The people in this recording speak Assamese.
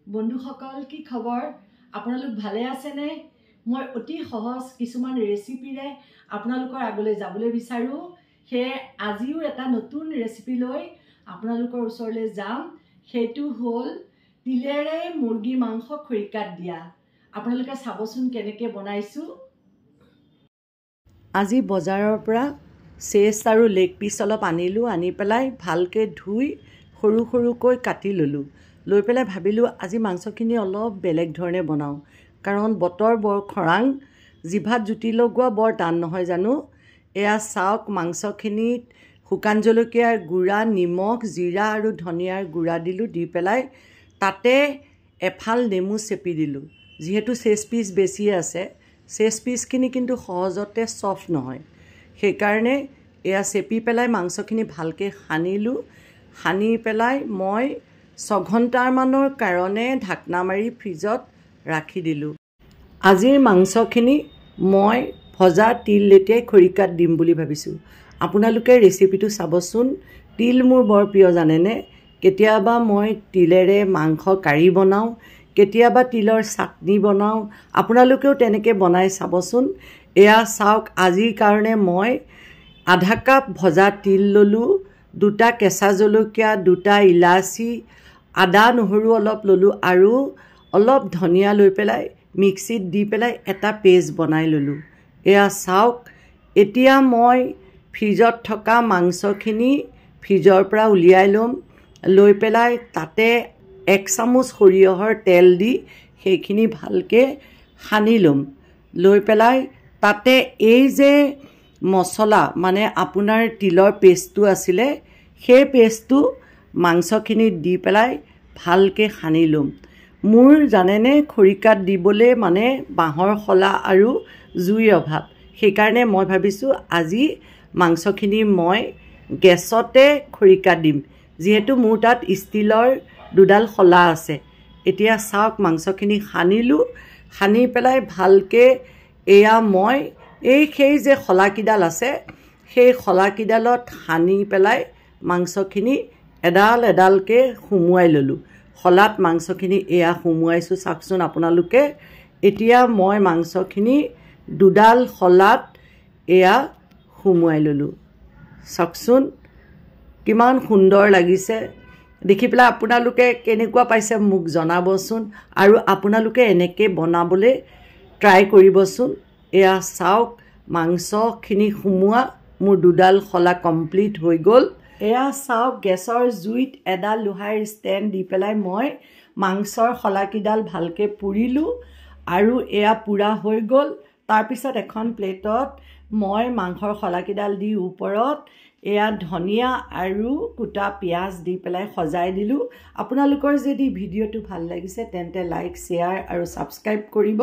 বন্ধুসকল কি খবৰ আপোনালোক ভালে আছে নে মই অতি সহজ কিছুমান ৰেচিপিৰে আপোনালোকৰ আগলৈ যাবলৈ বিচাৰো হে আজিও এটা নতুন ৰেচিপি লৈ আপোনালোকৰ ওচৰলৈ যাম হেতু হ'ল তিলেৰে মুৰ্গী মাংস খৰিকাত দিয়া আপোনালোকে চাবচোন কেনেকৈ বনাইছো আজি বজাৰৰ পৰা চেষ্ট আৰু লেগ পিস অলপ আনিলো আনি পেলাই ভালকে ধুই সৰু সৰুকৈ কাটি ললো লৈ পেলাই ভাবিলো আজি মাংসখিনি অলপ বেলেগ ধৰণে বনাও কাৰণ বতৰ বৰ খৰাং জিভাত জুতি লগোৱা বৰ টান নহয় জানো এয়া চাওক মাংসখিনিত শুকান জলকীয়াৰ গুড়া নিমখ জিৰা আৰু ধনিয়াৰ গুড়া দিলো দি পেলাই তাতে এফাল নেমু চেপি দিলো যেহেতু চেষ্ট পিস বেছি আছে চেষ্ট পিসখিনি কিন্তু সহজতে সফট নহয় সেই কাৰণে এয়া চেপি পেলাই মাংসখিনি ভালকে সানিলো সানি পেলাই মই 6 ঘণ্টাৰ মানৰ কাৰণে ঢাকনা মাৰি ফ্ৰিজত ৰাখি দিলো আজিৰ মাংসখিনি মই ভজা তিল লেটিয়াই খৰিকাত দিম বুলি ভাবিছো আপোনালোকে ৰেচিপিটো চাবচোন তিল মোৰ বৰ প্ৰিয় জানেনে কেতিয়াবা মই তিলেৰে মাংস কাৰি বনাও কেতিয়াবা তিলৰ চাটনি বনাও আপোনালোকেও তেনেকে বনাই চাবচোন এয়া চাওক আজিৰ কাৰণে মই আধা কাপ ভজা তিল ললো দুটা কেঁচা জলকীয়া দুটা ইলাচি আদা নহৰু অলপ ললো আৰু অলপ ধনিয়া লৈ পেলাই মিক্সিত দি পেলাই এটা পেষ্ট বনাই ললো এয়া চাওক এতিয়া মই ফ্ৰিজত থকা মাংসখিনি ফ্ৰিজৰ পৰা উলিয়াই লম লৈ পেলাই তাতে 1 চামুচ সৰিয়হৰ তেল দি সেইখিনি ভালকে সানি লম লৈ পেলাই তাতে এই যে মছলা মানে আপোনাৰ তিলৰ পেষ্টটো আছিলে সেই পেষ্টটো মাংসখিনিত দি পেলাই ভালকে সানি লম মোৰ জানেনে খৰিকাত দিবলে মানে বাঁহৰ খলা আৰু জুইৰ অভাৱ সেই কাৰণে মই ভাবিছো আজি মাংসখিনি মই গেছতে খৰিকাত দিম যেহেতু মোৰ তাত ষ্টিলৰ দুডাল খলা আছে এতিয়া চাওক মাংসখিনি সানিলো সানি পেলাই ভালকে এয়া মই সেই যে খলাকিডাল আছে সেই খলাকিডালত সানি পেলাই মাংসখিনি এডাল এডালকে সুমুৱাই ললো খলাত মাংসখিনি এয়া সুমুৱাইছো চাকচোন আপোনালোকে এতিয়া মই মাংসখিনি দুডাল খলাত এয়া সুমুৱাই ললো চাকচোন কিমান সুন্দৰ লাগিছে দেখি পেলাই আপোনালোকে কেনেকুৱা পাইছে মোক জনাবচোন আৰু আপোনালোকে এনেকৈ বনাবলৈ ট্ৰাই কৰিবচোন এয়া চাওক মাংসখিনি সুমুৱা মোৰ দুডাল খলা কমপ্লিট হৈ গ'ল এয়া চাওক গেছৰ জুইত এডাল লোহাৰ ষ্টেণ্ড দি পেলাই মই মাংসৰ খলাকিডাল ভালকৈ পুৰিলোঁ আৰু এয়া পুৰা হৈ গ'ল তাৰপিছত এখন প্লেটত মই মাংসৰ খলাকিডাল দি ওপৰত এয়া ধনিয়া আৰু কুটা পিঁয়াজ দি পেলাই সজাই দিলোঁ আপোনালোকৰ যদি ভিডিঅ'টো ভাল লাগিছে তেন্তে লাইক শ্বেয়াৰ আৰু ছাবস্ক্ৰাইব কৰিব